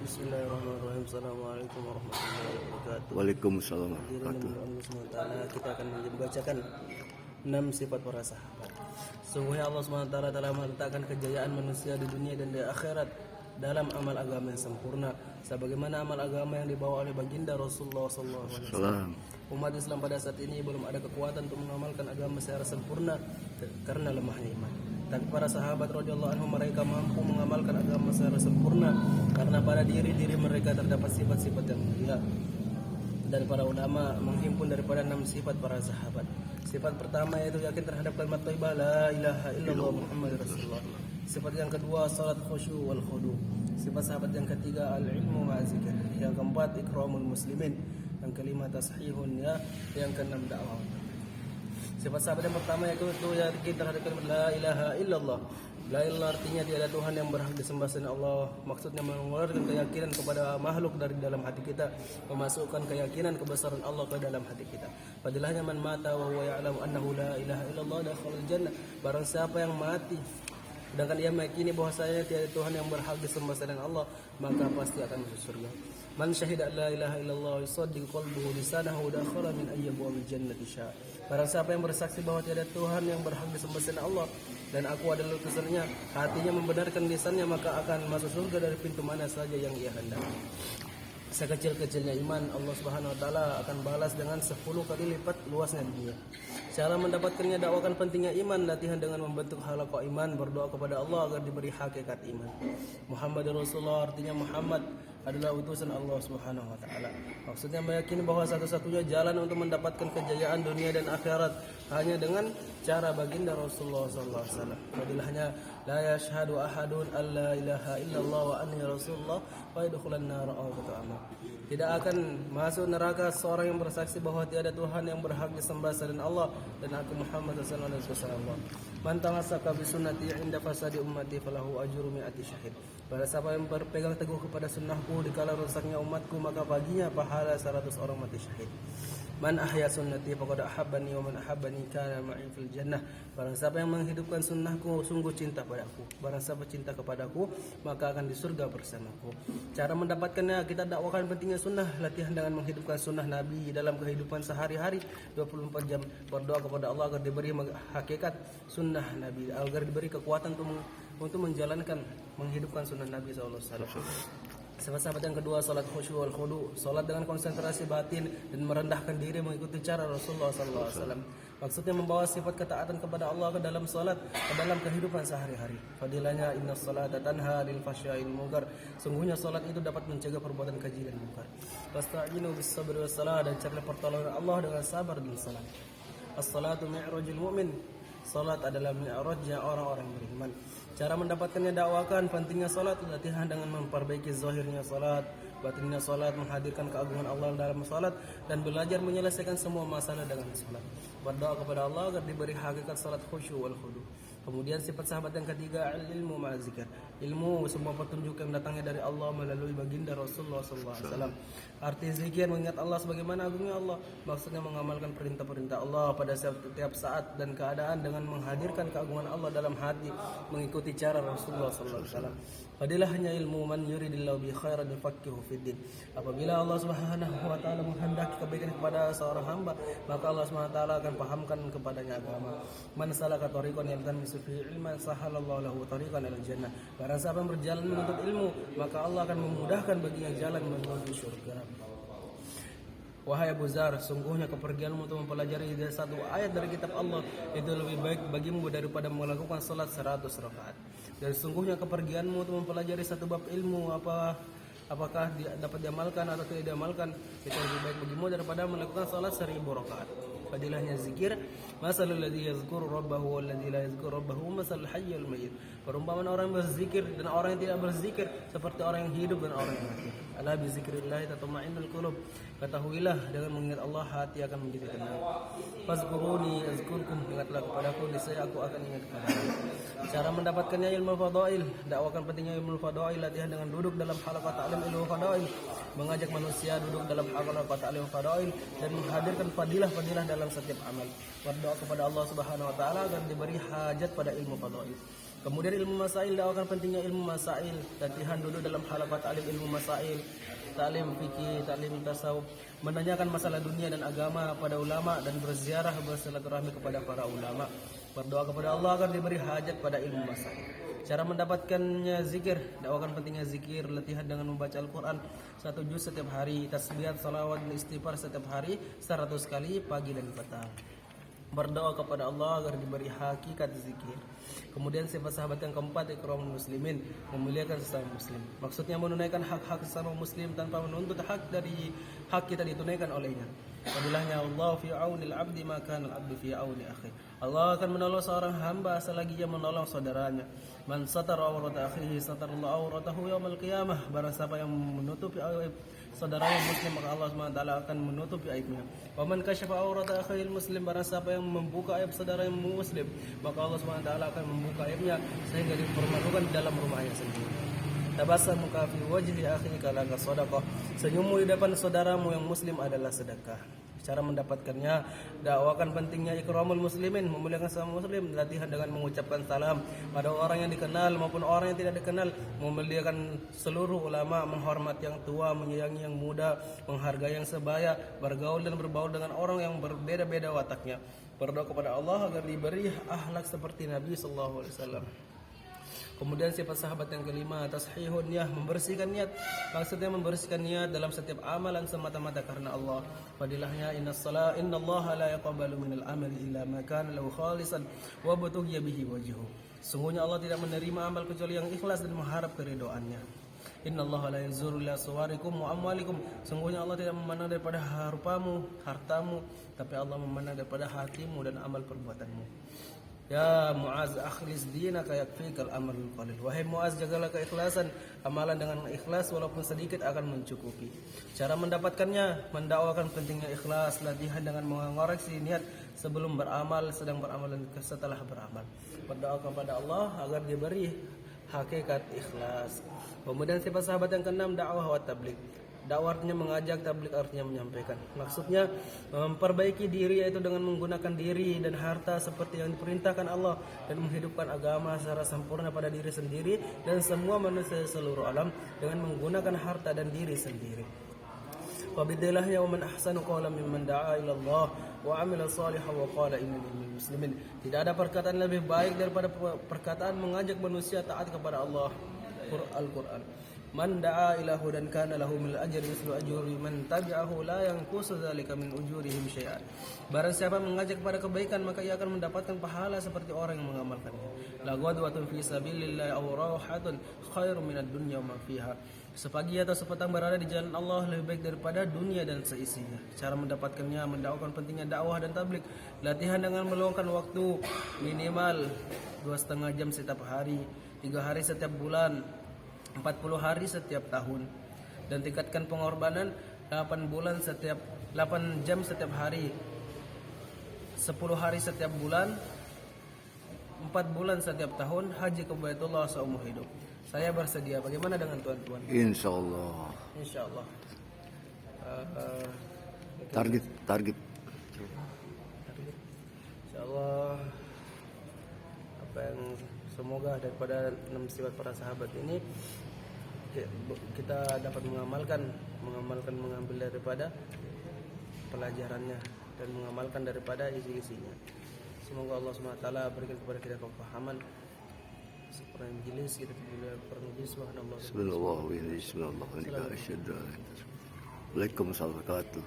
Bismillahirrahmanirrahim. Assalamualaikum warahmatullahi wabarakatuh. Waalaikumsalam Hadirin warahmatullahi Allah SWT, kita akan membacakan 6 sifat para sahabat. Sungguhnya Allah SWT telah meletakkan kejayaan manusia di dunia dan di akhirat dalam amal agama yang sempurna, sebagaimana amal agama yang dibawa oleh baginda Rasulullah SAW. Umat Islam pada saat ini belum ada kekuatan untuk mengamalkan agama secara sempurna karena lemahnya iman. Tapi para sahabat radhiyallahu anhum mereka mampu mengamalkan agama secara sempurna karena pada diri mereka terdapat sifat-sifat yang mulia. Dan para ulama menghimpun daripada 6 sifat para sahabat. Sifat pertama yaitu yakin terhadap kalimat thayyibah la ilaha illallah Muhammadur Rasulullah. Sifat yang kedua salat khusyuk wal khudu. Sifat sahabat yang ketiga al-ilmu ma'azikir. Yang keempat ikramul muslimin. Yang kelima tashihun ya. Yang keenam dakwah. Sifat sahabat yang pertama yaitu yakin terhadap kalimat la ilaha illallah. La ilaha artinya tiada Tuhan yang berhak disembah selain Allah. Maksudnya mengeluarkan keyakinan kepada makhluk dari dalam hati kita, memasukkan keyakinan kebesaran Allah ke dalam hati kita. Fadilahnya man mata wa huwa ya'lamu annahu la ilaha illallah dakhala jannah. Barang siapa yang mati sedangkan ia meyakini bahwasanya tiada Tuhan yang berhak disembah selain Allah, maka pasti akan masuk surga. Man syahida la ilaha illallah yusaddiqu qalbuhu lisanahu dakhala min ayyi abwabil jannati syaa. Barang siapa yang bersaksi bahwa tiada Tuhan yang berhak disembah selain Allah dan aku adalah utusannya, hatinya membenarkan lisannya, maka akan masuk surga dari pintu mana saja yang ia hendaki. Sekecil-kecilnya iman, Allah Subhanahu wa taala akan balas dengan 10 kali lipat luasnya dunia. Cara mendapatkannya, dakwakan pentingnya iman, latihan dengan membentuk halaqah iman, berdoa kepada Allah agar diberi hakikat iman. Muhammadur Rasulullah artinya Muhammad adalah utusan Allah Subhanahu wa taala. Maksudnya meyakini bahwa satu-satunya jalan untuk mendapatkan kejayaan dunia dan akhirat hanya dengan cara baginda Rasulullah sallallahu alaihi wasallam. Fadilahnya la yashhadu ahadun alla ilaha illallah wa anni rasulullah wa yadkhulan nar awqatama. Tidak akan masuk neraka seorang yang bersaksi bahwa tiada Tuhan yang berhak disembah selain Allah dan aku Muhammad sallallahu alaihi wasallam. Man tamassaka bi sunnati 'inda fasadi ummati falahu ajru mi'ati syahid. Barang siapa yang berpegang teguh kepada sunnahku di kala rusaknya umatku, maka baginya pahala 100 orang mati syahid. Man ahya sunnati faqad ahabbani wa man ahabbani kana ma'i fil jannah. Barang siapa yang menghidupkan sunnahku sungguh cinta padaku. Barang siapa cinta kepadaku maka akan di surga bersamaku. Cara mendapatkannya, kita dakwakan pentingnya sunnah, latihan dengan menghidupkan sunnah Nabi dalam kehidupan sehari-hari 24 jam. Berdoa kepada Allah agar diberi hakikat sunnah Nabi, agar diberi kekuatan untuk menjalankan menghidupkan sunnah Nabi sallallahu alaihi wasallam. Sahabat yang kedua salat khusyuk wal khudu, salat dengan konsentrasi batin dan merendahkan diri mengikuti cara Rasulullah sallallahu alaihi wasallam. Maksudnya membawa sifat ketaatan kepada Allah ke dalam salat, ke dalam kehidupan sehari-hari. Fadilahnya innas salata tanha 'anil fahsya'i wal munkar. Sungguhnya salat itu dapat mencegah perbuatan keji dan munkar. Wasta'inu bis sabri was salah, dan carilah pertolongan Allah dengan sabar dan salat. As-salatu mi'rajul mu'min. Salat adalah mi'rajnya orang-orang beriman. Cara mendapatkannya, dakwakan pentingnya salat, latihan dengan memperbaiki zahirnya salat, batinnya salat, menghadirkan keagungan Allah dalam salat, dan belajar menyelesaikan semua masalah dengan salat. Berdoa kepada Allah agar diberi hakikat salat khusyuk wal khudu. Kemudian sifat sahabat yang ketiga ilmu ma'azikir. Ilmu semua petunjuk yang datangnya dari Allah melalui baginda Rasulullah SAW. Arti zikir mengingat Allah sebagaimana agungnya Allah. Maksudnya mengamalkan perintah-perintah Allah pada setiap saat dan keadaan dengan menghadirkan keagungan Allah dalam hati, mengikuti cara Rasulullah SAW. Fadilahnya ilmu man yuridillahu bi khairan yufaqihu fiddin. Apabila Allah Subhanahu wa taala menghendaki kebaikan kepada seorang hamba, maka Allah Subhanahu wa taala akan pahamkan kepadanya agama. Man salaka tariqan yaltamisu fihi ilman sahalallahu lahu tariqan ilal jannah. Barang siapa yang berjalan menuntut ilmu, maka Allah akan memudahkan baginya jalan menuju surga. Wahai Abu Zar, sungguhnya kepergianmu untuk mempelajari satu ayat dari kitab Allah itu lebih baik bagimu daripada melakukan salat 100 rakaat. Dan sungguhnya kepergianmu untuk mempelajari satu bab ilmu, apakah dapat diamalkan atau tidak diamalkan, itu lebih baik bagimu daripada melakukan salat 1000 rakaat. Fadilahnya zikir, masalul ladzi yazkuru rabbahu wal ladzi la yazkuru rabbahu masalul hayyul mayyit. Perumpamaan orang yang berzikir dan orang yang tidak berzikir seperti orang yang hidup dan orang yang mati. Ala bi zikrillah tatma'innul qulub. Ketahuilah dengan mengingat Allah hati akan menjadi tenang. Fazkuruni azkurkum, ingatlah kepadaku niscaya aku akan ingat kepadamu. Cara mendapatkannya ilmu fadail, dakwakan pentingnya ilmu fadail, latihan dengan duduk dalam halaqah ta'lim ilmu fadail, mengajak manusia duduk dalam halaqah ta'lim fadail dan menghadirkan fadilah-fadilah dalam setiap amal. Berdoa kepada Allah Subhanahu wa taala agar diberi hajat pada ilmu fadail. Kemudian ilmu masail, dakwakan pentingnya ilmu masail, latihan dulu dalam halaqah ta'lim ilmu masail, ta'lim fikih, ta'lim tasawuf, menanyakan masalah dunia dan agama pada ulama dan berziarah bersilaturahmi kepada para ulama. Berdoa kepada Allah agar diberi hajat pada ilmu masail. Cara mendapatkannya zikir, dakwakan pentingnya zikir, latihan dengan membaca Al-Quran 1 juz setiap hari, tasbih, salawat dan istighfar setiap hari 100 kali pagi dan petang. Berdoa kepada Allah agar diberi hakikat zikir. Kemudian sifat sahabat yang keempat, ikramul muslimin, memuliakan sesama muslim. Maksudnya menunaikan hak-hak sesama muslim tanpa menuntut hak kita ditunaikan olehnya. Fadilahnya Allah fi aunil abdi maka al-abdu fi auni akhi. Allah akan menolong seorang hamba selagi ia menolong saudaranya. Man satara awrata akhihi satarallahu awratahu yaumil qiyamah. Barang siapa yang menutupi aib saudaranya muslim, maka Allah SWT akan menutupi aibnya. Wa man kasyafa awrata akhil muslim, barang siapa yang membuka aib saudara yang muslim, maka Allah SWT akan membuka aibnya sehingga dipermalukan dalam rumahnya sendiri. Tabassamuka fi wajhi akhika laka shadaqah. Senyummu di depan saudaramu yang muslim adalah sedekah. Cara mendapatkannya, dakwakan pentingnya ikramul muslimin, memuliakan sesama muslim, latihan dengan mengucapkan salam pada orang yang dikenal maupun orang yang tidak dikenal, memuliakan seluruh ulama, menghormati yang tua, menyayangi yang muda, menghargai yang sebaya, bergaul dan berbaur dengan orang yang berbeda-beda wataknya. Berdoa kepada Allah agar diberi akhlak seperti Nabi sallallahu alaihi wasallam. Kemudian sifat sahabat yang kelima, tashihun niyah, membersihkan niat. Maksudnya membersihkan niat dalam setiap amalan semata-mata karena Allah. Fadilahnya innallaha la yaqbalu minal amali illa ma kana lahu khalisan wa butughiya bihi wajhuhu. Sungguhnya Allah tidak menerima amal kecuali yang ikhlas dan mengharap keridhaannya. Innallaha la yanzuru ila suwarikum wa amwalikum. Sungguhnya Allah tidak memandang daripada rupamu, hartamu, tapi Allah memandang daripada hatimu dan amal perbuatanmu. Ya Muaz, akhlis dinaka yakfikal amalul qalil. Wahai Muaz, jagalah keikhlasan. Amalan dengan ikhlas walaupun sedikit akan mencukupi. Cara mendapatkannya, mendakwakan pentingnya ikhlas, latihan dengan mengoreksi niat sebelum beramal, sedang beramal dan setelah beramal. Berdoa kepada Allah agar diberi hakikat ikhlas. Kemudian sifat sahabat yang keenam, dakwah wa tabligh. Dakwah artinya mengajak, tabligh artinya menyampaikan. Maksudnya memperbaiki diri, yaitu dengan menggunakan diri dan harta seperti yang diperintahkan Allah, dan menghidupkan agama secara sempurna pada diri sendiri dan semua manusia seluruh alam dengan menggunakan harta dan diri sendiri. Wabidilahnya wa man ahsanu qawlan mimman da'a ila Allah wa 'amila shalihan wa qala innani minal muslimin. Tidak ada perkataan lebih baik daripada perkataan mengajak manusia taat kepada Allah. Al-Quran. Man da'a ila hudan kana lahu min al-ajri mislu ajri man tabi'ahu la yanqusu dzalika min ujurihim syai'an. Barang siapa mengajak kepada kebaikan, maka ia akan mendapatkan pahala seperti orang yang mengamalkannya. La ghadwatun fi sabilillah aw rawhatun khairum minad dunya wa ma fiha. Sepagi atau sepetang berada di jalan Allah lebih baik daripada dunia dan seisinya. Cara mendapatkannya, mendakwakan pentingnya dakwah dan tabligh. Latihan dengan meluangkan waktu minimal 2,5 jam setiap hari, 3 hari setiap bulan, 40 hari setiap tahun, dan tingkatkan pengorbanan 8 jam setiap hari, 10 hari setiap bulan, 4 bulan setiap tahun, haji ke Baitullah seumur hidup. Saya bersedia. Bagaimana dengan tuan-tuan? Insyaallah. Insyaallah. Target. Insyaallah, apa yang semoga daripada 6 sifat para sahabat ini kita dapat mengambil daripada pelajarannya dan mengamalkan daripada isi-isinya. Semoga Allah SWT berikan kepada kita kefahaman. Seperti majelis kita bila permajelis subhanallah. Bismillahirrahmanirrahim. Waalaikumsalam warahmatullahi wabarakatuh.